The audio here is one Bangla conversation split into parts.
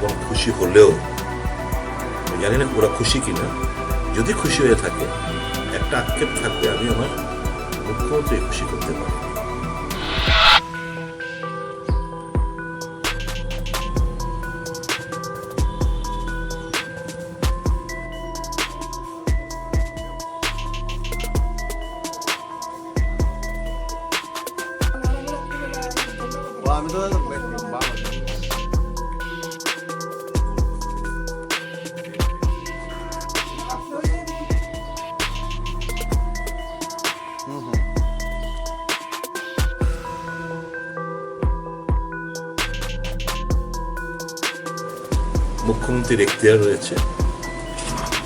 জনগণ খুশি হলেও আমি জানি না ওরা খুশি কিনা, যদি খুশি হয়ে থাকে একটা আক্ষেপ থাকবে, আমি আমার মুখ্যমন্ত্রী খুশি করতে পারি। আমি তো মুখ্যমন্ত্রীর এখতিয়ার রয়েছে,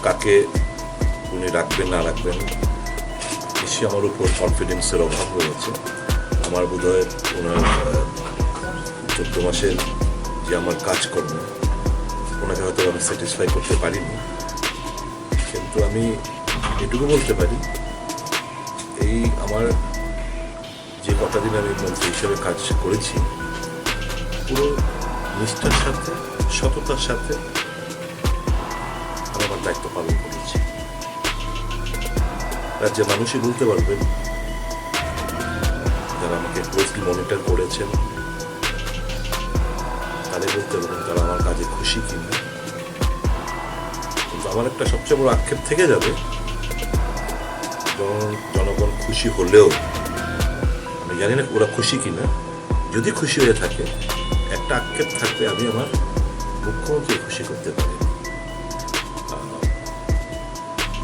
কাকে উনি রাখবেন না রাখবেন। নিশ্চয়ই আমার উপর কনফিডেন্সের অভাব রয়েছে। আমার বোধ হয় ওনার 14 মাসের যে আমার কাজকর্ম, ওনাকে হয়তো আমি স্যাটিসফাই করতে পারিনি, কিন্তু আমি এটুকু বলতে পারি, এই আমার যে কটা দিন আমি মন্ত্রী হিসেবে কাজ করেছি, পুরো নিষ্ঠার সাথে, সততার সাথে আমি আমার দায়িত্ব পালন করেছি। রাজ্যের মানুষই বলতে পারবেন, যারা আমাকে ক্লোজলি মনিটর করেছেন, তাদের বলতে পারবেন তারা আমার কাজে খুশি কিনা। কিন্তু আমার একটা সবচেয়ে বড় আক্ষেপ থেকে যাবে, জনগণ খুশি হলেও আমি জানি না ওরা খুশি কিনা, যদি খুশি হয়ে থাকে একটা আক্ষেপ থাকবে, আমি আমার মুখ্যমন্ত্রী খুশি করতে পারি।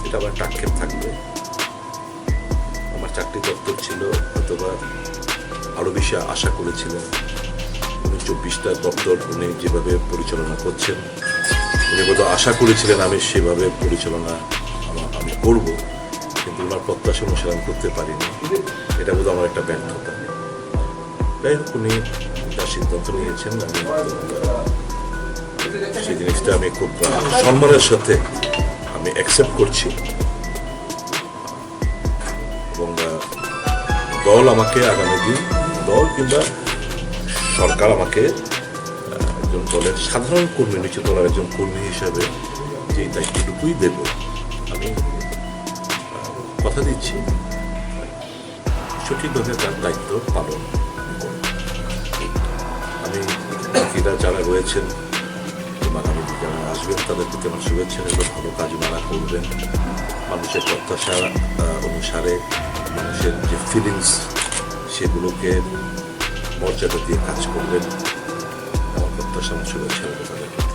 এটা আমার একটা আক্ষেপ থাকবে। আমার চাকরি দপ্তর ছিল, হয়তোবা আরো বেশি আশা করেছিলেন। উনি 24টা দপ্তর উনি যেভাবে পরিচালনা করছেন, উনি বোধহয় আশা করেছিলেন আমি সেভাবে পরিচালনা আমি করব, কিন্তু ওনার প্রত্যাশা অনুসরণ করতে পারিনি। এটা বোধহয় আমার একটা ব্যর্থতা। যাই হোক, উনি তার সিদ্ধান্ত নিয়েছেন, আমি সেই জিনিসটা আমি খুব সম্মানের সাথে আমি অ্যাকসেপ্ট করছি। এবং দল আমাকে আগামী দিন, দল কিংবা সরকার আমাকে একজন দলের সাধারণ কর্মী, নিচে দলের একজন কর্মী হিসাবে যে দায়িত্বটুকুই দেব, আমি কথা দিচ্ছি সঠিকভাবে তার দায়িত্ব পালন করব। আমি বাকিরা যারা রয়েছেন, আগামী যারা আসবেন, তাদের প্রতি আমার শুভেচ্ছা নেব। ভালো কাজ মারা করবেন, মানুষের প্রত্যাশা অনুসারে মানুষের যে ফিলিংস, সেগুলোকে মর্যাদা দিয়ে কাজ করবেন। আমার প্রত্যাশা, আমার শুভেচ্ছা তাদের প্রতি।